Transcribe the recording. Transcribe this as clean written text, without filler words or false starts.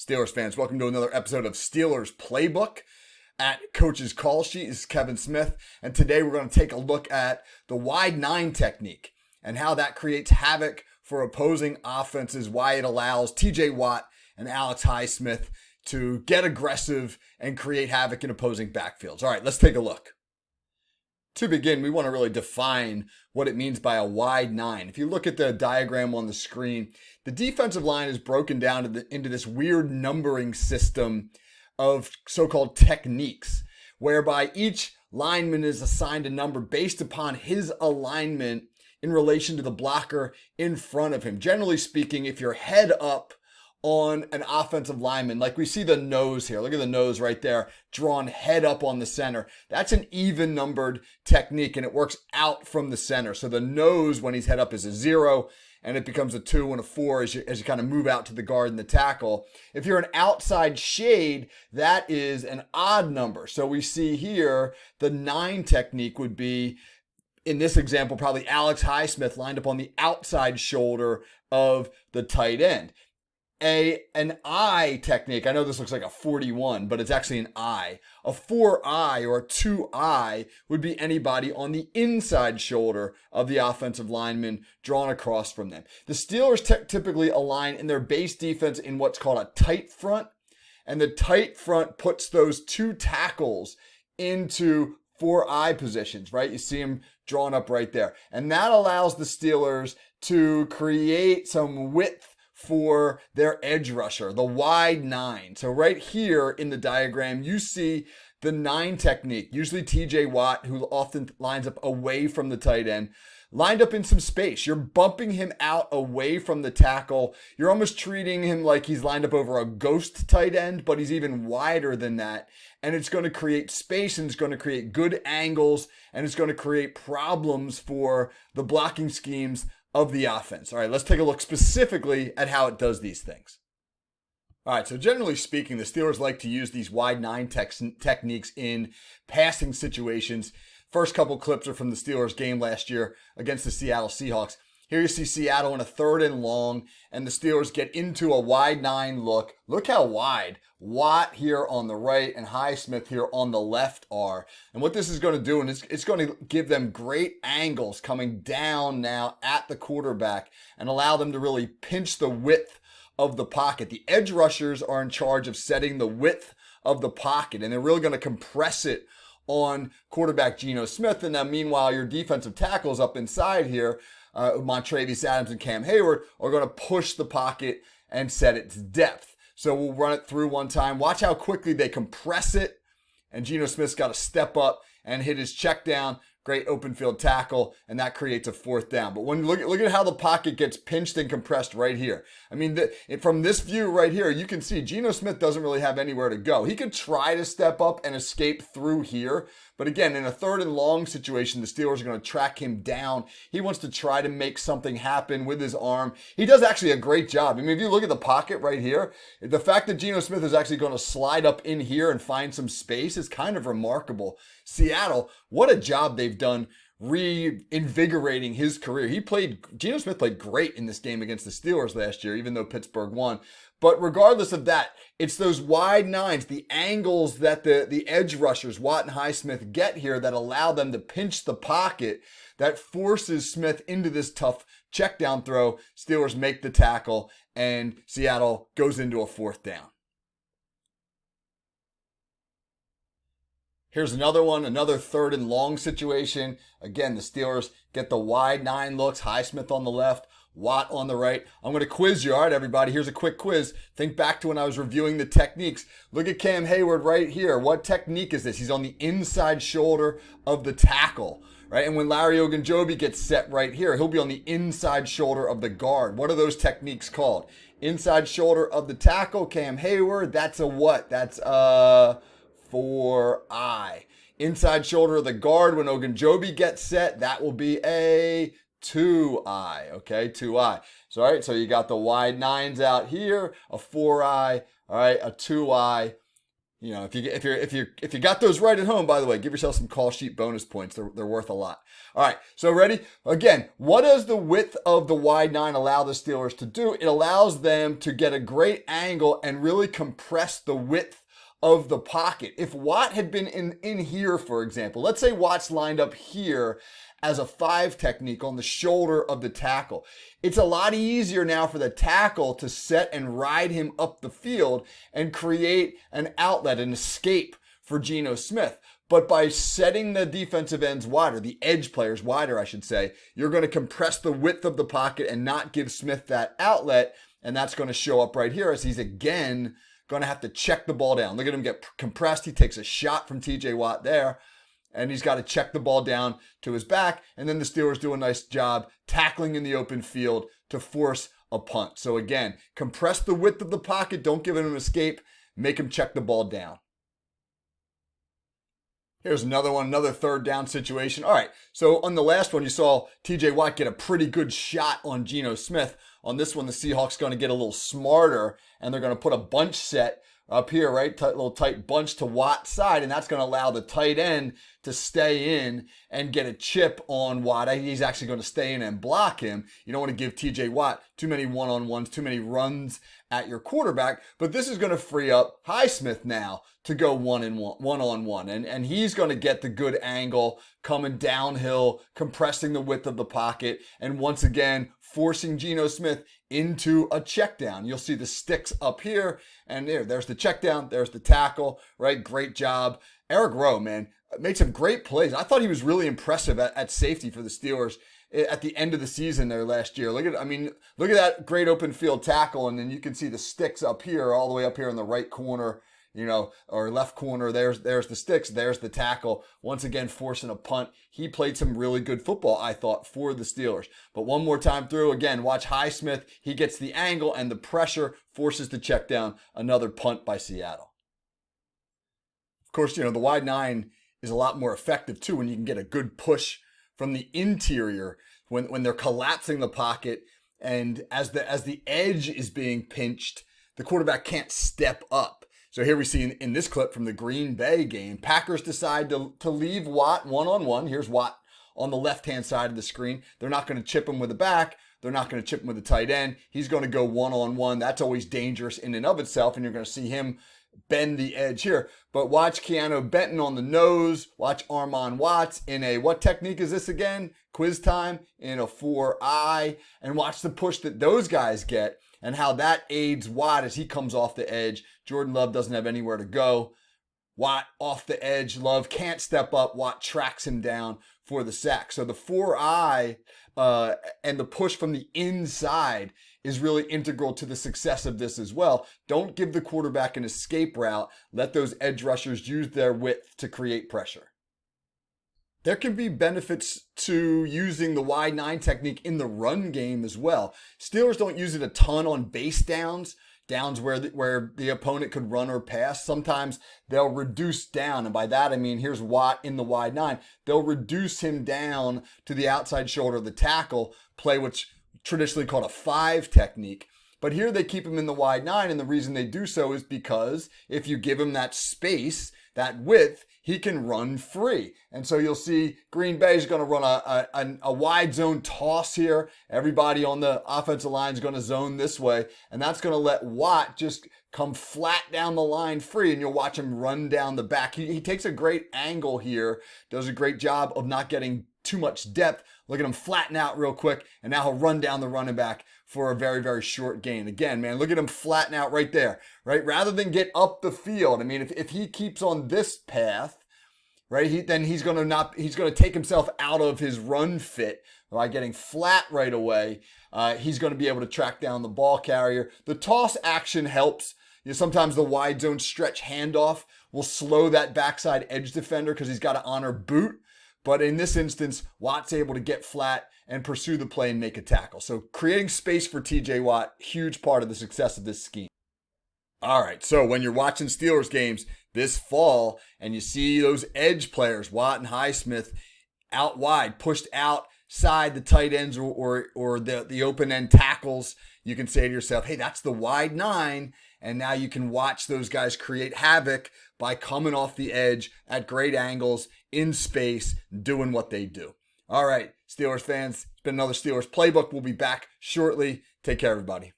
Steelers fans, welcome to another episode of Steelers Playbook at Coach's Call Sheet. This is Kevin Smith, and today we're going to take a look at the Wide-9 technique and how that creates havoc for opposing offenses, why it allows TJ Watt and Alex Highsmith to get aggressive and create havoc in opposing backfields. All right, let's take a look. To begin, we want to really define what it means by a wide 9. If you look at the diagram on the screen, the defensive line is broken down into this weird numbering system of so-called techniques, whereby each lineman is assigned a number based upon his alignment in relation to the blocker in front of him. Generally speaking, if you're head up on an offensive lineman, like we see the nose here. Look at the nose right there, drawn head up on the center. That's an even numbered technique, and it works out from the center. So the nose, when he's head up, is a 0, and it becomes a 2 and a 4 as you kind of move out to the guard and the tackle. If you're an outside shade, that is an odd number. So we see here the 9 technique would be, in this example, probably Alex Highsmith lined up on the outside shoulder of the tight end. An I technique, I know this looks like a 41, but it's actually an I. A 4I or a 2I would be anybody on the inside shoulder of the offensive lineman drawn across from them. The Steelers typically align in their base defense in what's called a tight front, and the tight front puts those two tackles into 4I positions, right? You see them drawn up right there. And that allows the Steelers to create some width for their edge rusher, the wide 9. So right here in the diagram, you see the 9 technique, usually TJ Watt, who often lines up away from the tight end, lined up in some space. You're bumping him out away from the tackle. You're almost treating him like he's lined up over a ghost tight end, but he's even wider than that. And it's going to create space, and it's going to create good angles, and it's going to create problems for the blocking schemes of the offense. All right, let's take a look specifically at how it does these things. All right, so generally speaking, the Steelers like to use these wide 9 techniques in passing situations. First couple clips are from the Steelers game last year against the Seattle Seahawks. Here you see Seattle in a 3rd and long, and the Steelers get into a wide 9 look. Look how wide Watt here on the right and Highsmith here on the left are. And what this is going to do, and it's going to give them great angles coming down now at the quarterback and allow them to really pinch the width of the pocket. The edge rushers are in charge of setting the width of the pocket, and they're really going to compress it on quarterback Geno Smith. And now meanwhile, your defensive tackles up inside here, Montravius Adams and Cam Hayward, are going to push the pocket and set its depth. So we'll run it through one time. Watch how quickly they compress it. And Geno Smith's got to step up and hit his check down. Great open field tackle, and that creates a 4th down. But when look at how the pocket gets pinched and compressed right here. I mean, from this view right here, you can see Geno Smith doesn't really have anywhere to go. He could try to step up and escape through here. But again, in a 3rd and long situation, the Steelers are going to track him down. He wants to try to make something happen with his arm. He does actually a great job. I mean, if you look at the pocket right here, the fact that Geno Smith is actually going to slide up in here and find some space is kind of remarkable. Seattle, what a job they've done reinvigorating his career. Geno Smith played great in this game against the Steelers last year, even though Pittsburgh won. But regardless of that, it's those wide 9s, the angles that the edge rushers, Watt and Highsmith, get here that allow them to pinch the pocket, that forces Smith into this tough check down throw. Steelers make the tackle, and Seattle goes into a 4th down. Here's another one, another 3rd and long situation. Again, the Steelers get the wide 9 looks, Highsmith on the left, Watt on the right. I'm going to quiz you. All right, everybody, here's a quick quiz. Think back to when I was reviewing the techniques. Look at Cam Hayward right here. What technique is this? He's on the inside shoulder of the tackle, right? And when Larry Ogunjobi gets set right here, he'll be on the inside shoulder of the guard. What are those techniques called? Inside shoulder of the tackle, Cam Hayward. That's a what? That's a 4I. Inside shoulder of the guard, when Ogunjobi gets set, that will be a 2I, okay, 2I. So, all right, so you got the wide 9s out here, a 4I, all right, a 2I. You know, if you got those right at home, by the way, give yourself some call sheet bonus points. They're worth a lot. All right, so ready? Again, what does the width of the wide 9 allow the Steelers to do? It allows them to get a great angle and really compress the width of the pocket. If Watt had been in here, for example, let's say Watt's lined up here as a 5 technique on the shoulder of the tackle. It's a lot easier now for the tackle to set and ride him up the field and create an outlet, an escape for Geno Smith. But by setting the defensive ends wider, the edge players wider, I should say, you're going to compress the width of the pocket and not give Smith that outlet. And that's going to show up right here as he's again going to have to check the ball down. Look at him get compressed. He takes a shot from TJ Watt there. And he's got to check the ball down to his back. And then the Steelers do a nice job tackling in the open field to force a punt. So again, compress the width of the pocket. Don't give him an escape. Make him check the ball down. Here's another one, another third down situation. All right, so on the last one, you saw TJ Watt get a pretty good shot on Geno Smith. On this one, the Seahawks going to get a little smarter, and they're going to put a bunch set up here, right? Little tight bunch to Watt's side, and that's going to allow the tight end to stay in and get a chip on Watt. He's actually going to stay in and block him. You don't want to give TJ Watt too many one-on-ones, too many runs at your quarterback, but this is going to free up Highsmith now to go one-on-one, and he's going to get the good angle coming downhill, compressing the width of the pocket, and once again, forcing Geno Smith into a check down. You'll see the sticks up here, and there's the check down, there's the tackle, right? Great job. Eric Rowe, man, made some great plays. I thought he was really impressive at safety for the Steelers at the end of the season there last year. Look at that great open field tackle, and then you can see the sticks up here, all the way up here in the right corner, or left corner. There's the sticks, there's the tackle. Once again, forcing a punt. He played some really good football, I thought, for the Steelers. But one more time through, again, watch Highsmith. He gets the angle and the pressure, forces the check down. Another punt by Seattle. Of course, the wide 9 is a lot more effective too when you can get a good push from the interior when they're collapsing the pocket, and as the edge is being pinched, the quarterback can't step up. So here we see in this clip from the Green Bay game, Packers decide to leave Watt one-on-one. Here's Watt on the left-hand side of the screen. They're not going to chip him with the back. They're not going to chip him with the tight end. He's going to go one-on-one. That's always dangerous in and of itself, and you're going to see him bend the edge here. But watch Keanu Benton on the nose. Watch Armon Watts in a, what technique is this again? Quiz time, in a 4-eye. And watch the push that those guys get and how that aids Watt as he comes off the edge. Jordan Love doesn't have anywhere to go. Watt off the edge. Love can't step up. Watt tracks him down for the sack. So the 4-eye and the push from the inside is really integral to the success of this as well. Don't give the quarterback an escape route. Let those edge rushers use their width to create pressure. There can be benefits to using the wide 9 technique in the run game as well. Steelers don't use it a ton on base downs where the opponent could run or pass. Sometimes they'll reduce down, and by that I mean here's Watt in the wide 9. They'll reduce him down to the outside shoulder of the tackle, play what's traditionally called a 5 technique. But here they keep him in the wide 9, and the reason they do so is because if you give him that space, that width, he can run free. And so you'll see Green Bay is going to run a wide zone toss here. Everybody on the offensive line is going to zone this way, and that's going to let Watt just come flat down the line free, and you'll watch him run down the back. He takes a great angle here, does a great job of not getting too much depth. Look at him flatten out real quick, and now he'll run down the running back for a very, very short gain. Again, man, look at him flatten out right there, right? Rather than get up the field. I mean, if he keeps on this path, right, then he's going to take himself out of his run fit by getting flat right away. He's going to be able to track down the ball carrier. The toss action helps. Sometimes the wide zone stretch handoff will slow that backside edge defender because he's got to honor boot. But in this instance, Watt's able to get flat and pursue the play and make a tackle. So creating space for TJ Watt, huge part of the success of this scheme. All right, so when you're watching Steelers games this fall and you see those edge players, Watt and Highsmith, out wide, pushed out, outside the tight ends or the open end tackles, you can say to yourself, hey, that's the wide 9. And now you can watch those guys create havoc by coming off the edge at great angles in space, doing what they do. All right, Steelers fans, it's been another Steelers Playbook. We'll be back shortly. Take care, everybody.